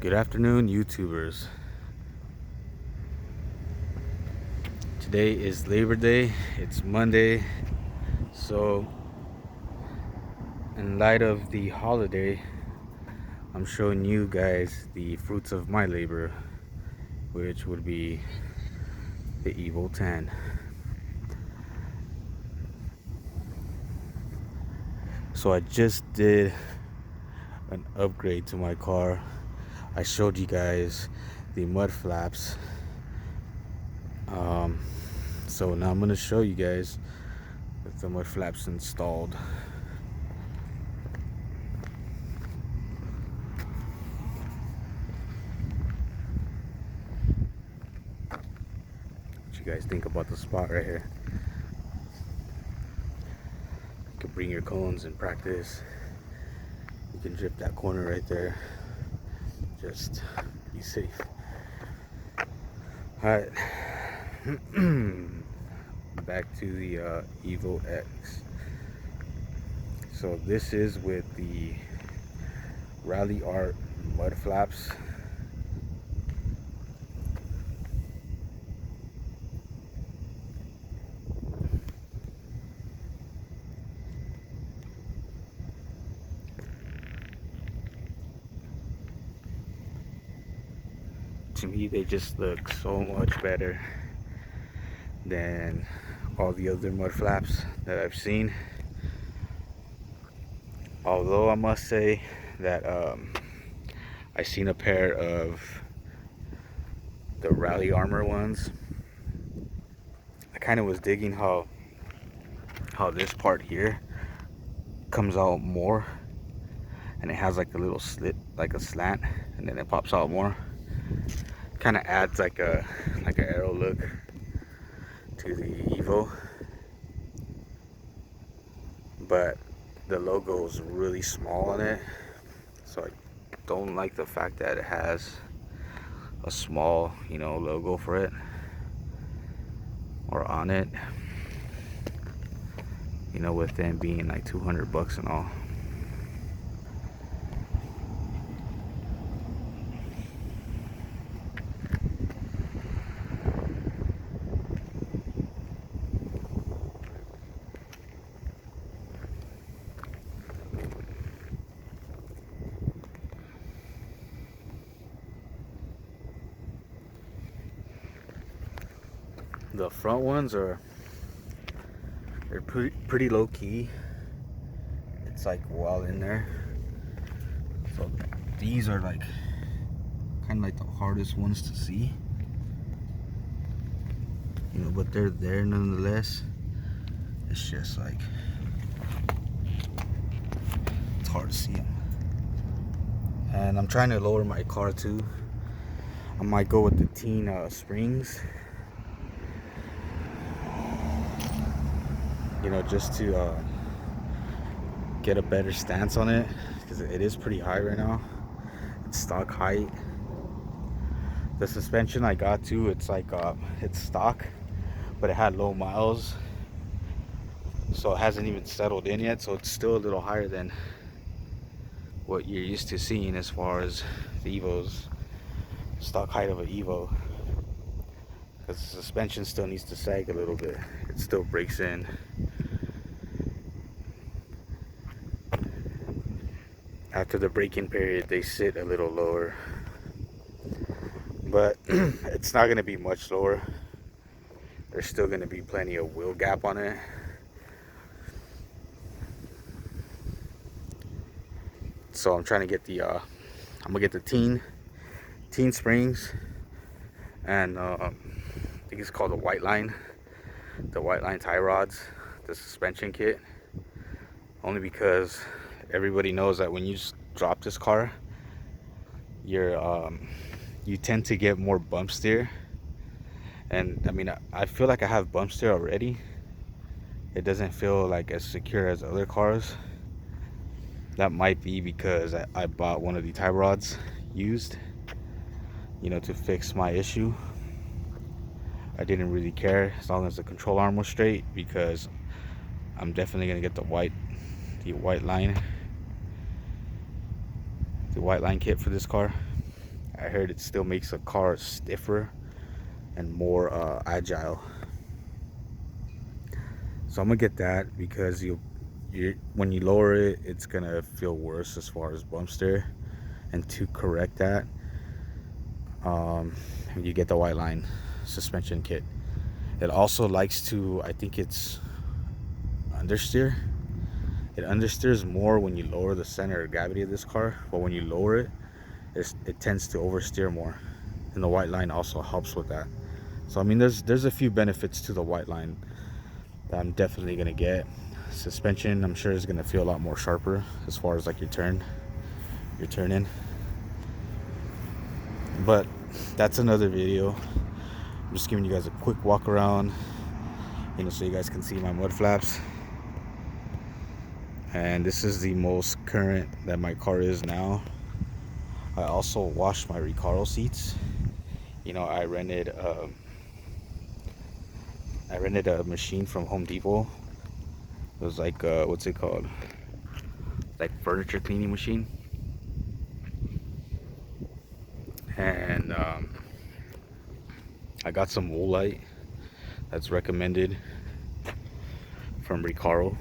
Good afternoon, YouTubers. Today is Labor Day. It's Monday. So, in light of the holiday, I'm showing you guys the fruits of my labor, which would be the Evo 10. So, I just did an upgrade to my car. I showed you guys the mud flaps. So now I'm going to show you guys with the mud flaps installed. What you guys think about the spot right here? You can bring your cones and practice. You can drip that corner right there. Just be safe. Alright. Back to the Evo X. So this is with the Rally Art mud flaps. To me, they just look so much better than all the other mud flaps that I've seen. Although I must say that I seen a pair of the Rally Armor ones. I kind of was digging how this part here comes out more, and it has like a little slit, like a slant, and then it pops out more. Kind of adds like a arrow look to the Evo, but the logo is really small on it, so I don't like the fact that it has a small, logo for it or on it. With them being like $200 and all. The front ones they're pretty low key. It's like well in there. So these are like kind of like the hardest ones to see. But they're there nonetheless. It's just like it's hard to see them. And I'm trying to lower my car too. I might go with the teen springs. Just to get a better stance on it, because it is pretty high right now. It's stock height. The suspension I got too, it's like it's stock, but it had low miles, so it hasn't even settled in yet, so it's still a little higher than what you're used to seeing as far as the Evo's stock height of an Evo, because the suspension still needs to sag a little bit. It still breaks in. After the break-in period, they sit a little lower, but it's not going to be much lower. There's still going to be plenty of wheel gap on it. So I'm trying to get the I'm gonna get the teen springs, and I think it's called the white line tie rods, the suspension kit. Only because everybody knows that when you just drop this car, you tend to get more bump steer. And I mean, I feel like I have bump steer already. It doesn't feel like as secure as other cars. That might be because I bought one of the tie rods used, to fix my issue. I didn't really care as long as the control arm was straight, because I'm definitely gonna get the white line kit for this car. I heard it still makes a car stiffer and more agile. So I'm gonna get that because when you lower it, it's gonna feel worse as far as bump steer. And to correct that, you get the white line suspension kit. It also likes to, I think it's understeer. It understeers more when you lower the center of gravity of this car, but when you lower it, it tends to oversteer more. And the white line also helps with that. So I mean, there's a few benefits to the white line that I'm definitely gonna get. Suspension, I'm sure, is gonna feel a lot more sharper as far as like your turn in. But that's another video. I'm just giving you guys a quick walk around, so you guys can see my mud flaps. And this is the most current that my car is now. I also washed my Recaro seats. I rented a machine from Home Depot. It was like what's it called? Like furniture cleaning machine. And I got some woolite that's recommended from Recaro.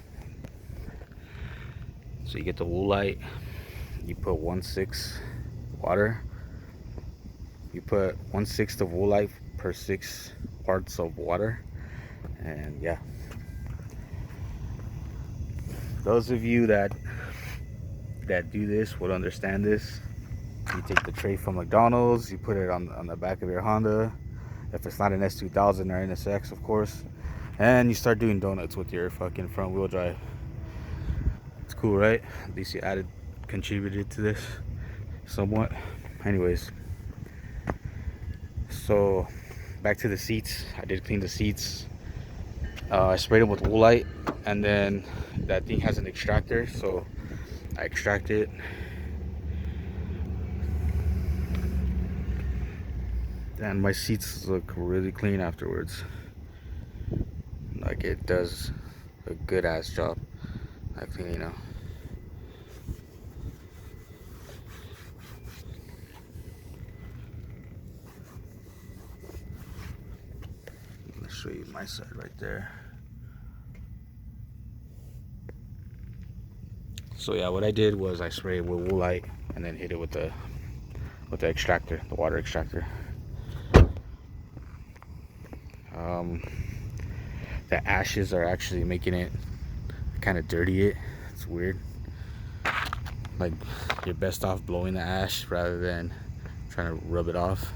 So you get the woolite, you put 1/6 water. You put 1/6 of woolite per 6 parts of water. And yeah, those of you that do this would understand this. You take the tray from McDonald's, you put it on the back of your Honda, if it's not an S2000 or NSX, of course, and you start doing donuts with your fucking front wheel drive. It's cool, right? At least you contributed to this somewhat. Anyways, so back to the seats. I did clean the seats. I sprayed them with woolite, and then that thing has an extractor, so I extract it. And my seats look really clean afterwards. Like, it does a good ass job at cleaning out. Let's show you my side right there. So yeah, what I did was I sprayed with woolite and then hit it with the extractor, the water extractor. The ashes are actually making it kind of dirty. It's weird. Like, you're best off blowing the ash rather than trying to rub it off.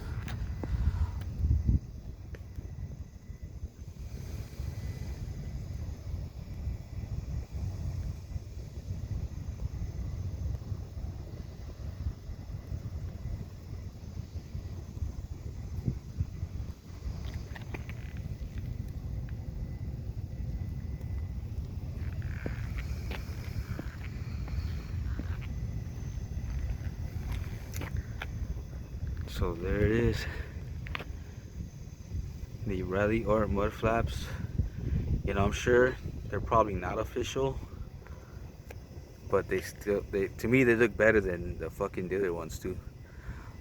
So there it is, the Rally Art mud flaps. I'm sure they're probably not official, but to me they look better than the fucking other ones too.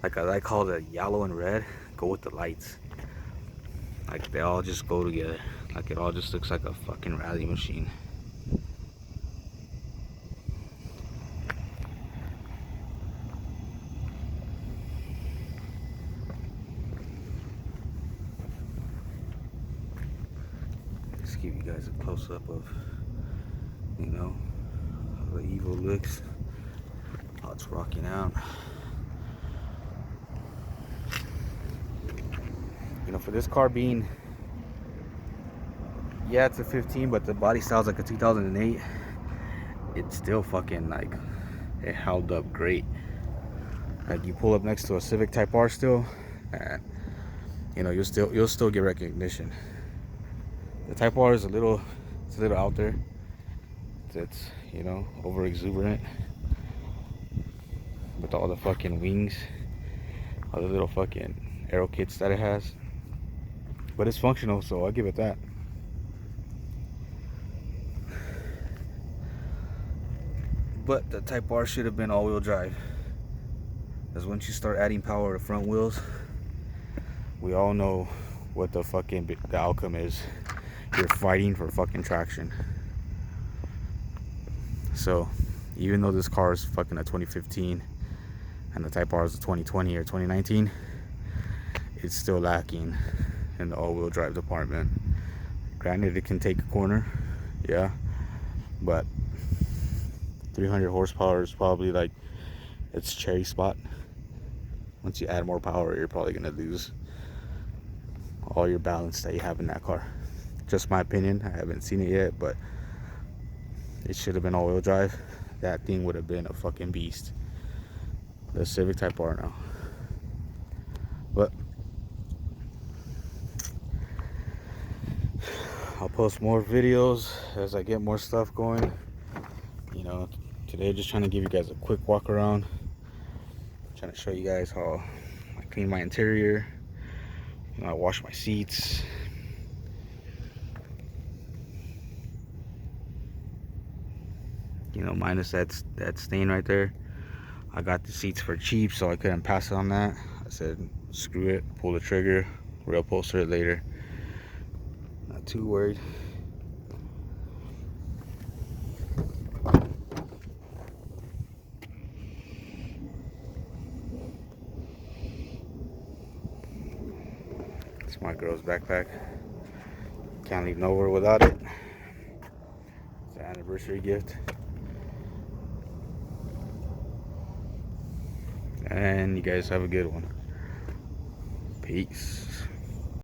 Like, I like how the yellow and red go with the lights. Like, they all just go together. Like, it all just looks like a fucking rally machine. Just give you guys a close-up of, how the Evo looks, how it's rocking out. For this car being, yeah, it's a 15, but the body style's like a 2008. It's still fucking, like, it held up great. Like, you pull up next to a Civic Type R still, and you'll still get recognition. The Type R is a little out there. It's over exuberant with all the fucking wings, all the little fucking aero kits that it has. But it's functional, so I'll give it that. But the Type R should have been all-wheel drive. Because once you start adding power to front wheels, we all know what the outcome is. You're fighting for fucking traction. So even though this car is fucking a 2015 and the Type R is a 2020 or 2019, it's still lacking in the all-wheel drive department. Granted, it can take a corner, yeah, but 300 horsepower is probably like its cherry spot. Once you add more power, you're probably gonna lose all your balance that you have in that car. Just my opinion. I haven't seen it yet, but it should have been all-wheel drive. That thing would have been a fucking beast. The Civic Type R now. But I'll post more videos as I get more stuff going. You know, today just trying to give you guys a quick walk around. Trying to show you guys how I clean my interior. You know, I wash my seats. You know, minus that stain right there. I got the seats for cheap, so I couldn't pass it on that. I said, screw it, pull the trigger, reupholster it later. Not too worried. It's my girl's backpack. Can't leave nowhere without it. It's an anniversary gift. And you guys have a good one. Peace.